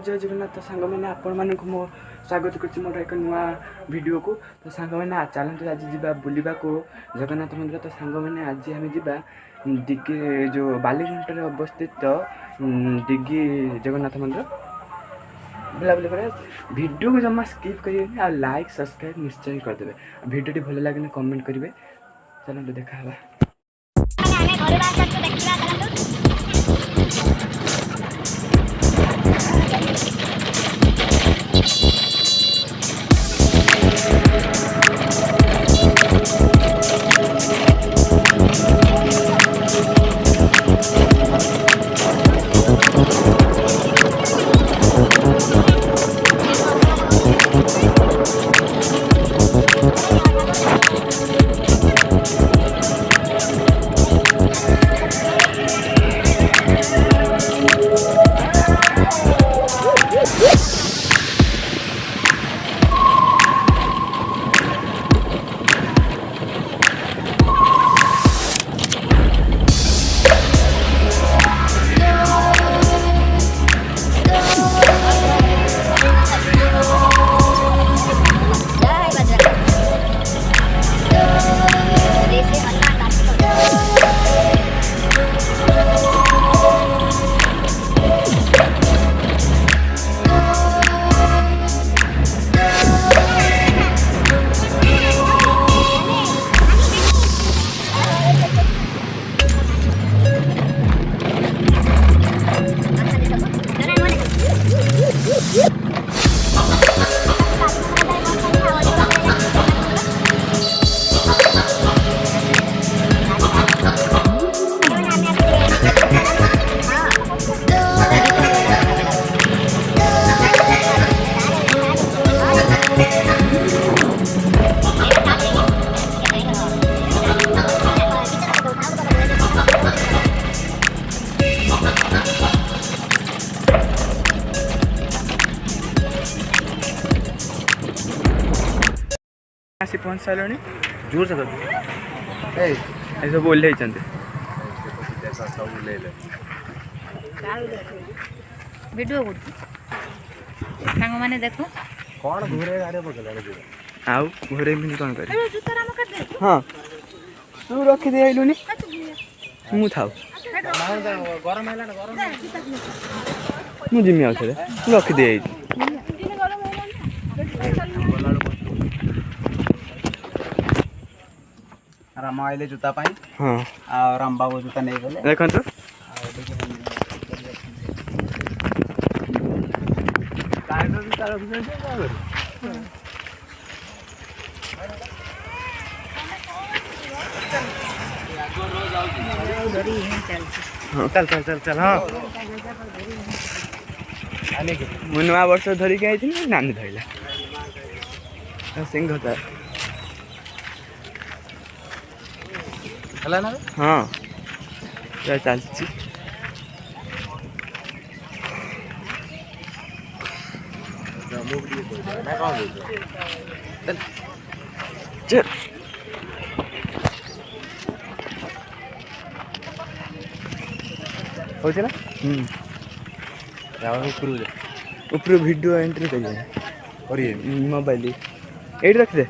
जय जगन्नाथ तो सांग मैंने आपण मानक मो स्वागत कर मोर एक नुआ वीडियो को तो सांग मैंने चलते आज जा बुलवा को जगन्नाथ मंदिर तो सांग मैंने आज आम जा डिग्गी जो बालीघंटे अवस्थित डिग्गी जगन्नाथ मंदिर बुलाबुली कर वीडियो को जमा स्किप करेंगे और लाइक सब्सक्राइब निश्चय करदे वीडियो भल लगे कमेंट करेंगे चलो देखा आसी पहुँच सारे जोर से सब ओल्ल वीडियो सांग मैंने देखो कौन घूरे आउ घरे कौन कर हाँ तू रखी दे आइलुनी मु थाउ मु जिमी आउ रखी दे आई राम आइले जूता पाई हाँ आ राम बाबू जूता नहीं गले देखन तो चल चल चल चल हाँ मु नुआ वर्ष धरिक आई नानी धरला सिंह था ना हाँ चलती चल हो ना ऊपर वीडियो एंट्री करिए मोबाइल ये रख दे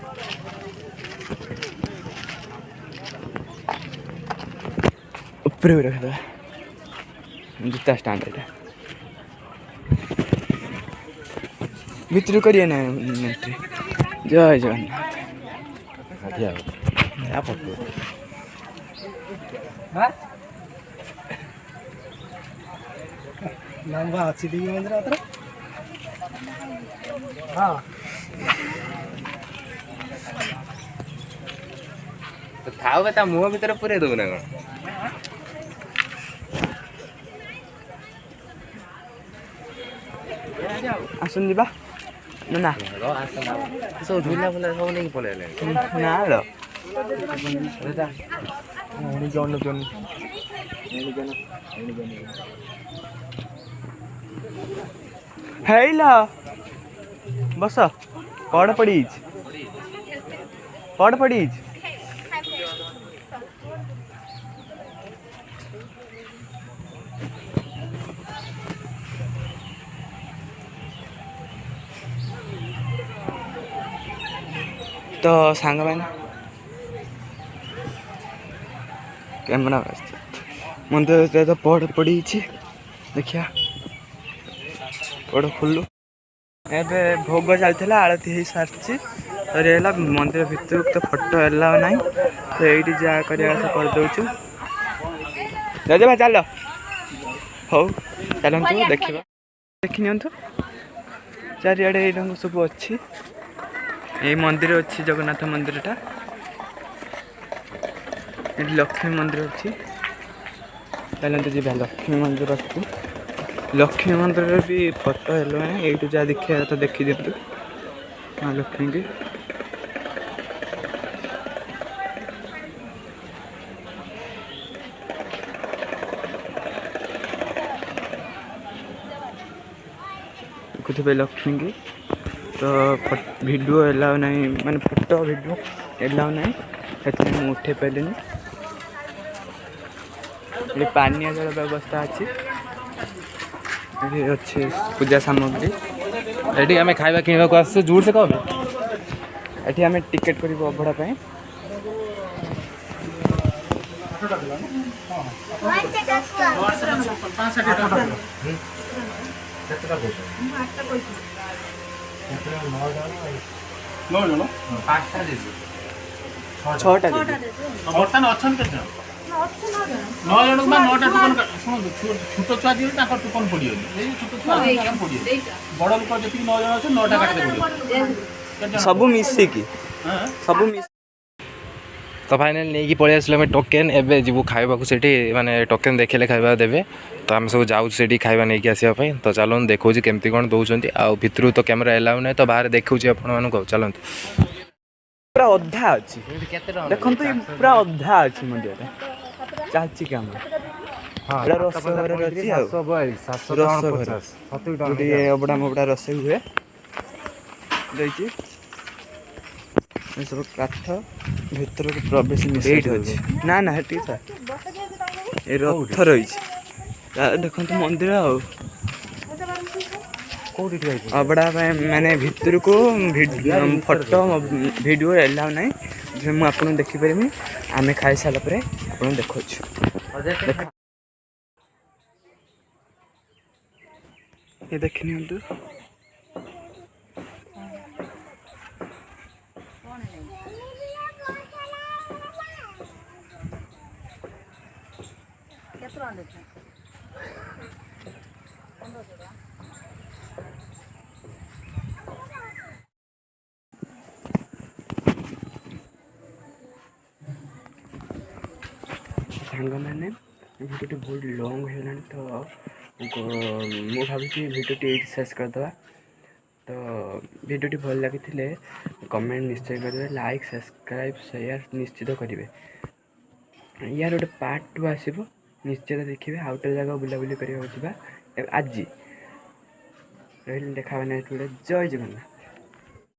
ऊपर भी रख दे जूता स्टैंड है भितर करिए ना एंट्री जय जगन्नाथ अच्छी टी मंदिर हाँ तो था मुह भर पूरे दू ना कौन आसन जा ना सब झूला फुला सब नहीं पलैले ना रो हेला बस कौड़ पड़ी तो सांगମାନେ कैमरा मंदिर तो पढ़ पड़ी देखिया पढ़ खोलु एबे भोग चलता आरती हो सारी सरीगला मंदिर भितर तो फोटो एलाव ना तो ये जहाँ करवा करदे भाई चल हौ चलतु देखा देखी नि चारिड़े ये सब अच्छी ये मंदिर अच्छी जगन्नाथ मंदिरटा ये लक्ष्मी मंदिर अच्छी चलते जी लक्ष्मी मंदिर अच्छी लक्ष्मी मंदिर भी फोटो हेलो ये जहाँ देखा तो देखी दिंतु हाँ लक्ष्मी की देखुथे लक्ष्मी की तो वीडियो एलाव नहीं माने फोटो वीडियो एलाव नहीं से उठे पारे ये पानीय जल व्यवस्था अच्छी अच्छे पूजा सामग्री एटी आम खाଇବା କିଣିବାକୁ आसছে जोर से कह ये आम टिकेट कर अभड़ा छटा बर्तमान अच्छा केते 9 जन में 9टा टोकन शुणु छोट छुआ दियो ताकर टोकन पड़ियो ए छोट छुआ पड़ियो बड़ लोक जति 9 जन আছে 9टा काटते पड़ियो सब मिसी की सब मिस तो फाइनाल नहीं पलि आस टोकेन एवं जीव खावा से माने टोकेन देखले खावा देवे तो आम सब जाऊँ से खावा नहीं आसापी तो चलो देखो केमती कौन दौरान आर तो कैमेरा एलाउ ना तो बाहर देखा आपको चलते पूरा अधा अच्छी देखो पूरा अधा अच्छी मंदिर चाची काम अबड़ा मबड़ा रोसे हुए सब काठ भीतर प्रवेश निषेध ना ना हेटी था ये रथ रही देखो मंदिर अबड़ा माने भीतर को फोटो वीडियो एलाउ ना जो मुझे आपको देखिपारि आम खाई सारापर आप देखा ये देख नि सांग मैंने भिडियो बहुत लंग है तो मु भावी भिडियो ये शेष करदे तो भिडियो भल लगी कमेंट निश्चय करेंगे लाइक सब्सक्राइब शेयर निश्चित करेंगे यार गोटे पार्ट 2 आसो निश्चित देखिए आउ गोटे जगह बुलाबुली करवा आज रही देखा नेक्स्ट वीडियो जय जगन्नाथ।